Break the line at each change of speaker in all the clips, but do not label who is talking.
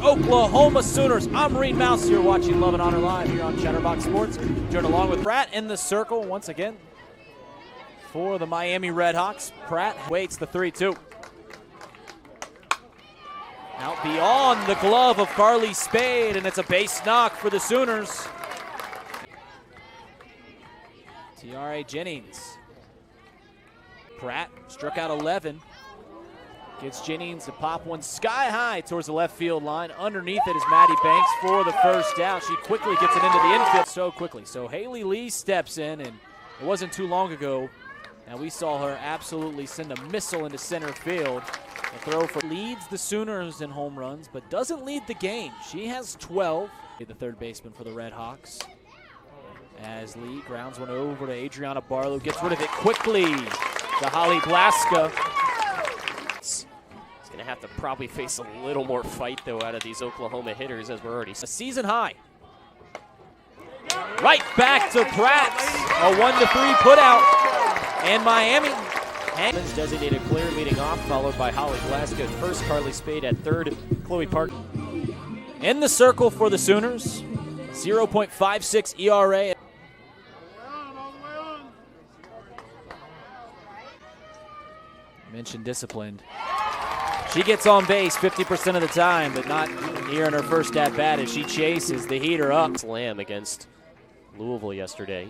Oklahoma Sooners. I'm Reed Mouse. You're watching Love and Honor Live here on Chatterbox Sports. Joined along with Pratt in the circle once again for the Miami Redhawks. Pratt waits the 3-2. Out beyond the glove of Carly Spade, and it's a base knock for the Sooners. T.R.A. Jennings. Pratt struck out 11. Gets Jennings to pop one sky high towards the left field line. Underneath it is Maddie Banks for the first down. She quickly gets it into the infield so quickly. So Haley Lee steps in, and it wasn't too long ago, and we saw her absolutely send a missile into center field. The throw for leads the Sooners in home runs, but doesn't lead the game. She has 12. The third baseman for the Redhawks. As Lee grounds one over to Adriana Barlow, gets rid of it quickly to Holly Blaska.
He's going to have to probably face a little more fight, though, out of these Oklahoma hitters, as we're already
a season high. Right back to Pratt. A 1-3 put out. And Miami.
Designated clear leading off, followed by Holly Blaska at first, Carly Spade at third, Chloe Park.
In the circle for the Sooners. 0.56 ERA. Mentioned disciplined. She gets on base 50% of the time, but not here in her first at bat as she chases the heater up.
Slam against Louisville yesterday.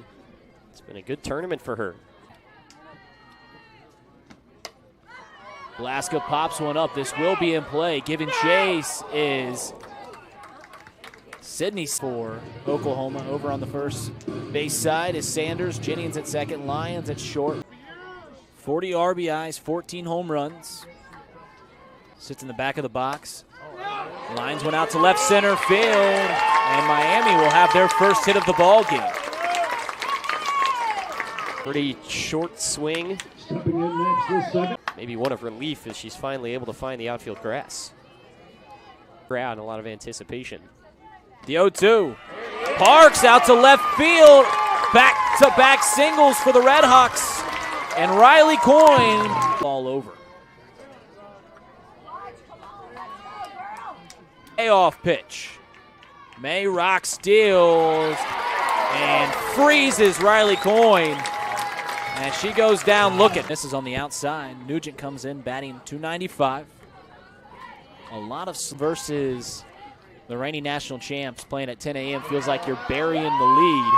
It's been a good tournament for her.
Blaska pops one up. This will be in play. Giving chase is Sydney for Oklahoma. Over on the first base side is Sanders. Jennings at second. Lyons at short. 40 RBIs, 14 home runs. Sits in the back of the box. Lines went out to left center field, and Miami will have their first hit of the ball game.
Pretty short swing.
Stepping in next this second.
Maybe one of relief as she's finally able to find the outfield grass. Crowd, a lot of anticipation.
The 0-2. Parks out to left field. Back-to-back singles for the Redhawks. And Riley Coyne all over. Payoff pitch. May Rock steals and freezes Riley Coyne. And she goes down looking. This is on the outside. Nugent comes in batting .295. A lot of versus the reigning national champs playing at 10 a.m. Feels like you're burying the lead.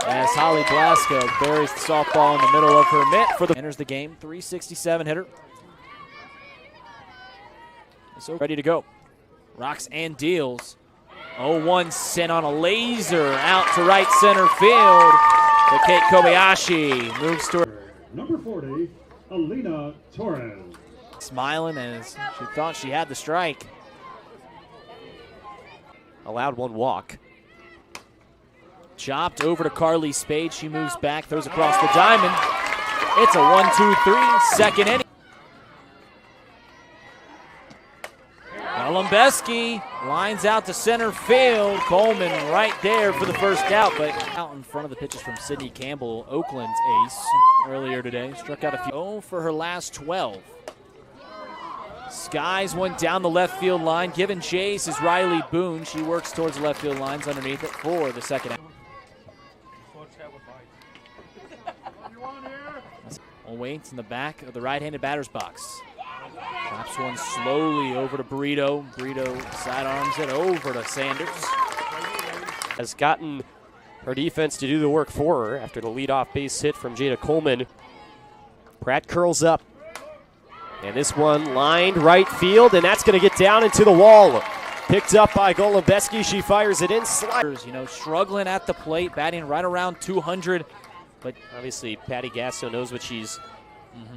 As Holly Blaska buries the softball in the middle of her mitt for the enters the game. .367 hitter. So ready to go. Rocks and deals. 0-1 sent on a laser out to right center field. But Kate Kobayashi moves to her.
Number 40, Alina Torres.
Smiling as she thought she had the strike.
Allowed one walk.
Chopped over to Carly Spade. She moves back, throws across the diamond. It's a 1-2-3, second inning. Lembeski lines out to center field. Coleman right there for the first out, but out in front of the pitches from Sydney Campbell, Oakland's ace, earlier today. Struck out a few. Oh, for her last 12. Skies one down the left field line. Giving chase is Riley Boone. She works towards the left field lines underneath it for the second out. Waits in the back of the right-handed batter's box. Drops one slowly over to Brito. Brito sidearms it over to Sanders.
Has gotten her defense to do the work for her after the leadoff base hit from Jada Coleman. Pratt curls up. And this one lined right field, and that's going to get down into the wall. Picked up by Golubeski. She fires it in.
You know, struggling at the plate, batting right around 200.
But obviously, Patty Gasso knows what she's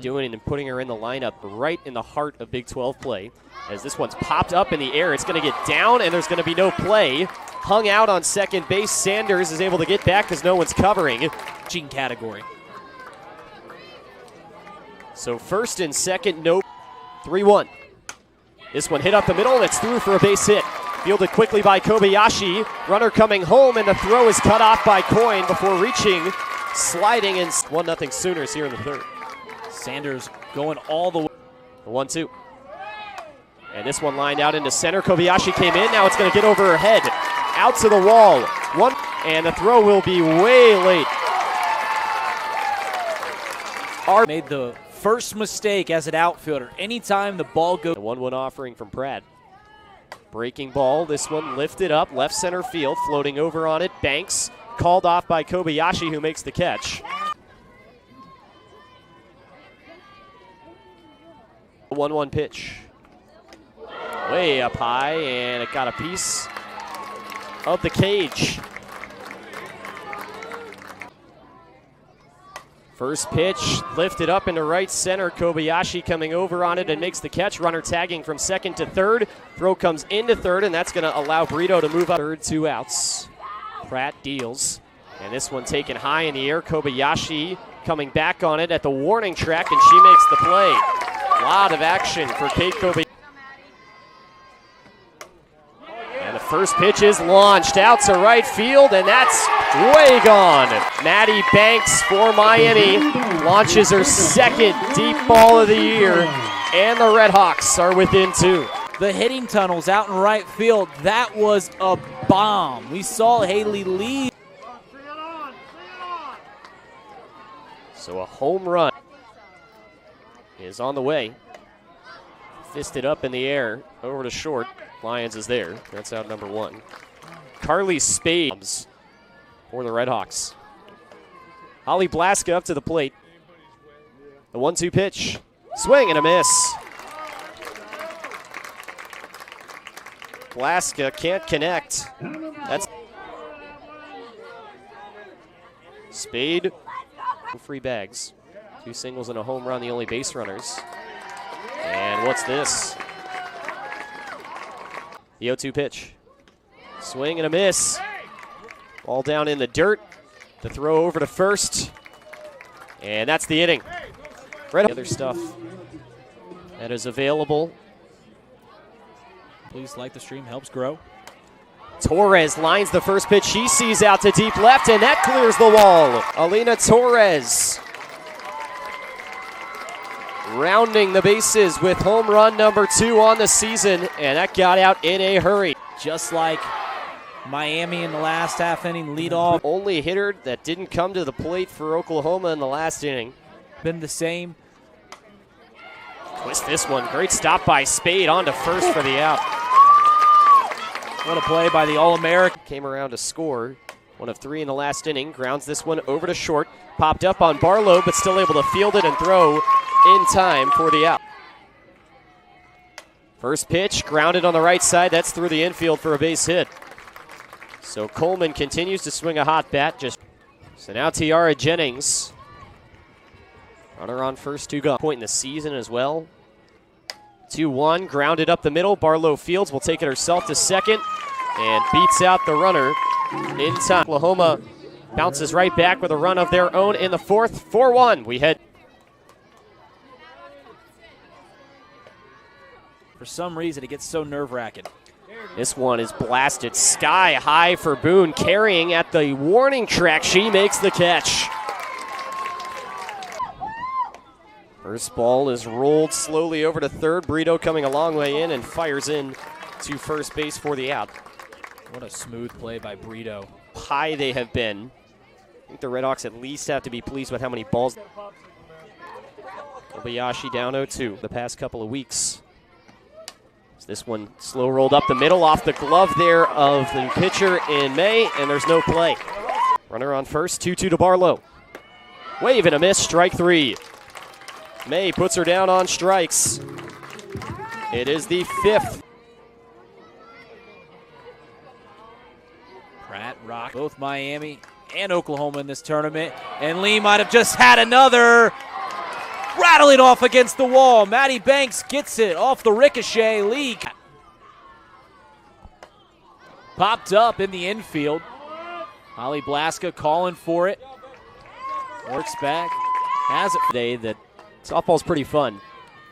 doing and putting her in the lineup right in the heart of Big 12 play. As this one's popped up in the air, it's going to get down, and there's going to be no play. Hung out on second base. Sanders is able to get back because no one's covering.
Category.
So first and second, no. 3-1. This one hit up the middle, and it's through for a base hit. Fielded quickly by Kobayashi. Runner coming home, and the throw is cut off by Coyne before reaching. Sliding in 1-0 Sooners here in the third.
Sanders going all the way.
The 1-2. And this one lined out into center. Kobayashi came in. Now it's going to get over her head. Out to the wall. One, and the throw will be way late.
Made the first mistake as an outfielder. Anytime the ball goes.
The 1-1 offering from Pratt. Breaking ball. This one lifted up. Left center field. Floating over on it. Banks. Called off by Kobayashi, who makes the catch. 1-1 pitch. Way up high, and it got a piece of the cage. First pitch lifted up into right center. Kobayashi coming over on it and makes the catch. Runner tagging from second to third. Throw comes into third, and that's going to allow Brito to move up. Third, 2 outs. Pratt deals, and this one taken high in the air. Kobayashi coming back on it at the warning track, and she makes the play. A lot of action for Kate Kobayashi. And the first pitch is launched out to right field, and that's way gone. Maddie Banks for Miami launches her second deep ball of the year, and the Red Hawks are within 2.
The hitting tunnels out in right field, that was a bomb. We saw Haley lead.
So a home run is on the way. Fisted up in the air, over to short. Lyons is there. That's out number 1. Carly Spades for the Red Hawks. Holly Blaska up to the plate. The 1-2 pitch. Swing and a miss. Blaska can't connect. That's Spade. Free bags. 2 singles and a home run, the only base runners. And what's this? The 0-2 pitch. Swing and a miss. Ball down in the dirt. The throw over to first. And that's the inning. Right, other stuff that is available.
Please like the stream, helps grow.
Torres lines the first pitch. She sees out to deep left, and that clears the wall. Alina Torres rounding the bases with home run number 2 on the season, and that got out in a hurry.
Just like Miami in the last half inning, lead off.
Only hitter that didn't come to the plate for Oklahoma in the last inning.
Been the same.
Twist this one. Great stop by Spade on to first for the out.
What a play by the All-American.
Came around to score. 1 of 3 in the last inning. Grounds this one over to short. Popped up on Barlow, but still able to field it and throw in time for the out. First pitch, grounded on the right side. That's through the infield for a base hit. So Coleman continues to swing a hot bat. So now Tiara Jennings. Runner on first, 2 gone. Point in the season as well. 2-1, grounded up the middle. Barlow Fields will take it herself to second and beats out the runner in time. Oklahoma bounces right back with a run of their own in the 4th. 4-1. We head.
For some reason, it gets so nerve-wracking.
This one is blasted sky high for Boone, carrying at the warning track. She makes the catch. First ball is rolled slowly over to third. Brito coming a long way in and fires in to first base for the out.
What a smooth play by Brito.
High they have been. I think the Red Hawks at least have to be pleased with how many balls. Kobayashi down 0-2 the past couple of weeks. This one slow rolled up the middle off the glove there of the pitcher in May, and there's no play. Runner on first, 2-2 to Barlow. Wave and a miss, strike 3. May puts her down on strikes. It is the 5th.
Pratt rocked both Miami and Oklahoma in this tournament, and Lee might have just had another. Rattling off against the wall. Maddie Banks gets it off the ricochet. Lee popped up in the infield. Holly Blaska calling for it. Works back. Has it today. That
softball's pretty fun,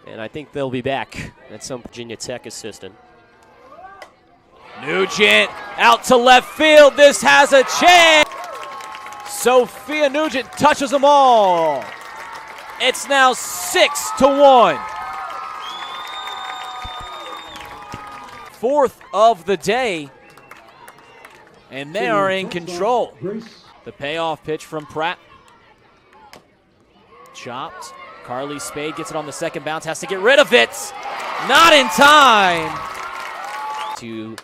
and I think they'll be back at some Virginia Tech assistant.
Nugent out to left field. This has a chance. Sophia Nugent touches them all. It's now 6-1. fourth of the day, and they are in control. The payoff pitch from Pratt. Chopped. Carly Spade gets it on the second bounce, has to get rid of it. Not in time.
To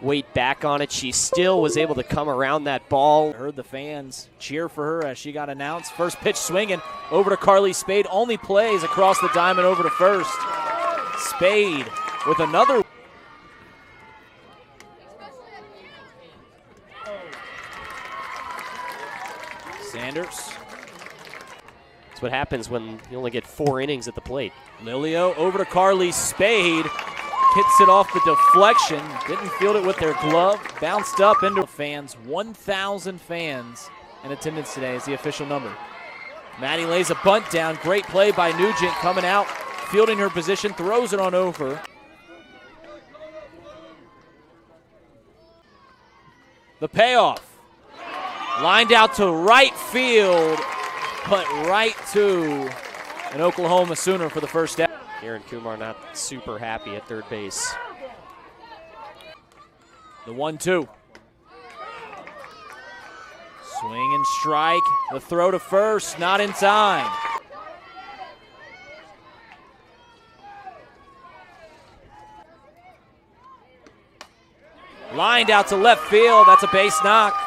wait back on it, she still was able to come around that ball.
Heard the fans cheer for her as she got announced. First pitch swinging over to Carly Spade. Only plays across the diamond over to first. Spade with another. Sanders.
That's what happens when you only get 4 innings at the plate.
Lilio over to Carly Spade. Hits it off the deflection. Didn't field it with their glove. Bounced up into fans. 1,000 fans in attendance today is the official number. Maddie lays a bunt down. Great play by Nugent coming out, fielding her position, throws it on over. The payoff. Lined out to right field, but right to an Oklahoma Sooner for the first down.
Aaron Kumar not super happy at third base.
The 1-2. Swing and strike. The throw to first, not in time. Lined out to left field. That's a base knock.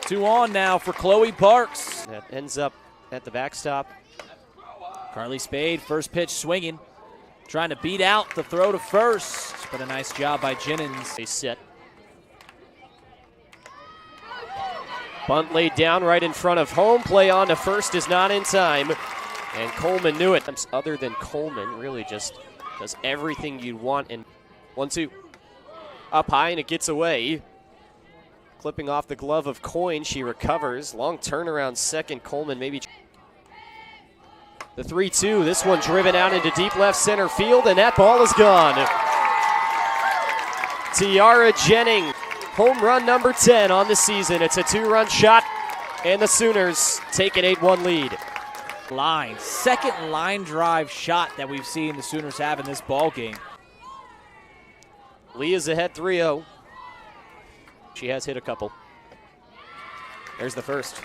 2 on now for Chloe Parks.
That ends up at the backstop.
Carly Spade, first pitch swinging. Trying to beat out the throw to first, but a nice job by Jennings.
They sit. Bunt laid down right in front of home. Play on to first is not in time. And Coleman knew it. Other than Coleman, really just does everything you'd want. And 1-2. Up high and it gets away. Clipping off the glove of Coyne. She recovers. Long turnaround second. Coleman maybe. The 3-2, this one driven out into deep left center field, and that ball is gone. Tiara Jennings, home run number 10 on the season. It's a 2-run shot, and the Sooners take an 8-1 lead.
Second line drive shot that we've seen the Sooners have in this ball game.
Leah's ahead 3-0. She has hit a couple. There's the first.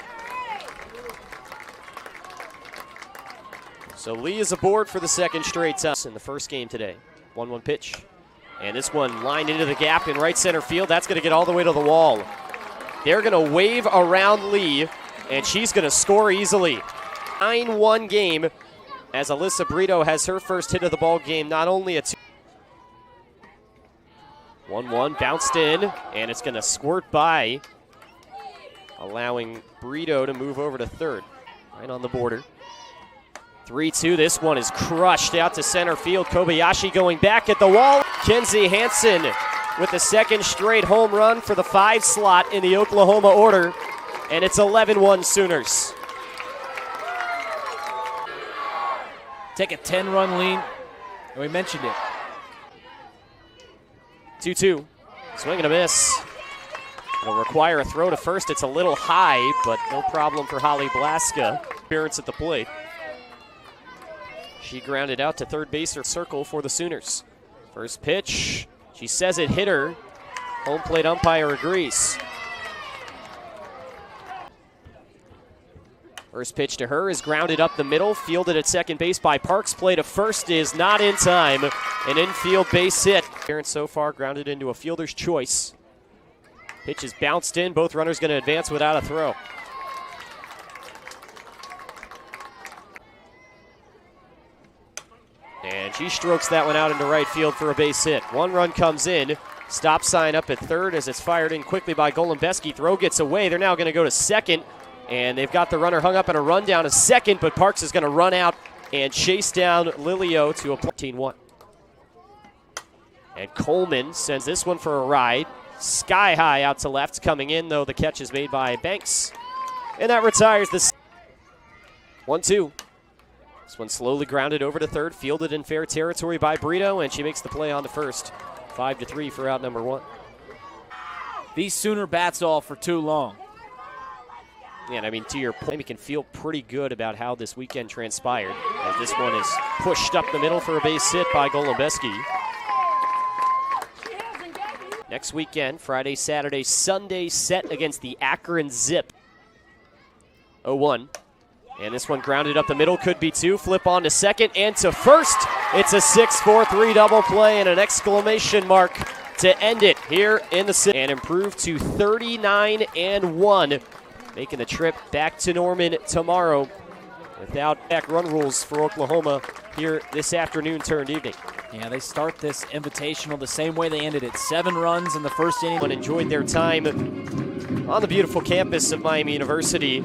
So Lee is aboard for the second straight time in the first game today. 1-1 pitch. And this one lined into the gap in right center field. That's going to get all the way to the wall. They're going to wave around Lee, and she's going to score easily. 9-1 game as Alyssa Brito has her first hit of the ball game. Not only a 1-1, bounced in, and it's going to squirt by, allowing Brito to move over to third. Right on the border. 3-2, this one is crushed out to center field. Kobayashi going back at the wall. Kenzie Hansen with the second straight home run for the 5 slot in the Oklahoma order. And it's 11-1 Sooners.
Take a 10-run lead, and we mentioned it.
2-2, swing and a miss. It'll require a throw to first. It's a little high, but no problem for Holly Blaska. Appearance at the plate. She grounded out to third base or circle for the Sooners. First pitch, she says it hit her. Home plate umpire agrees. First pitch to her is grounded up the middle, fielded at second base by Parks. Play to first is not in time. An infield base hit. Appearance so far grounded into a fielder's choice. Pitch is bounced in. Both runners going to advance without a throw. And she strokes that one out into right field for a base hit. 1 run comes in. Stop sign up at third as it's fired in quickly by Golombeski. Throw gets away. They're now going to go to second. And they've got the runner hung up in a run down to second, but Parks is going to run out and chase down Lilio to a 14-1. And Coleman sends this one for a ride. Sky high out to left. Coming in, though, the catch is made by Banks. And that retires the 1-2. This one slowly grounded over to third, fielded in fair territory by Brito, and she makes the play on to first. 5-3 for out number 1.
These Sooner bats off for too long.
Yeah, and I mean, to your point, we can feel pretty good about how this weekend transpired, as this one is pushed up the middle for a base hit by Golombeski. next weekend, Friday, Saturday, Sunday set against the Akron Zip. 0-1. And this one grounded up the middle, could be two. Flip on to second and to first. It's a 6-4-3 double play and an exclamation mark to end it here in the city. And improve to 39-1, making the trip back to Norman tomorrow without back run rules for Oklahoma here this afternoon turned evening.
Yeah, they start this invitational the same way they ended it. 7 runs in the first inning.
Enjoyed their time on the beautiful campus of Miami University.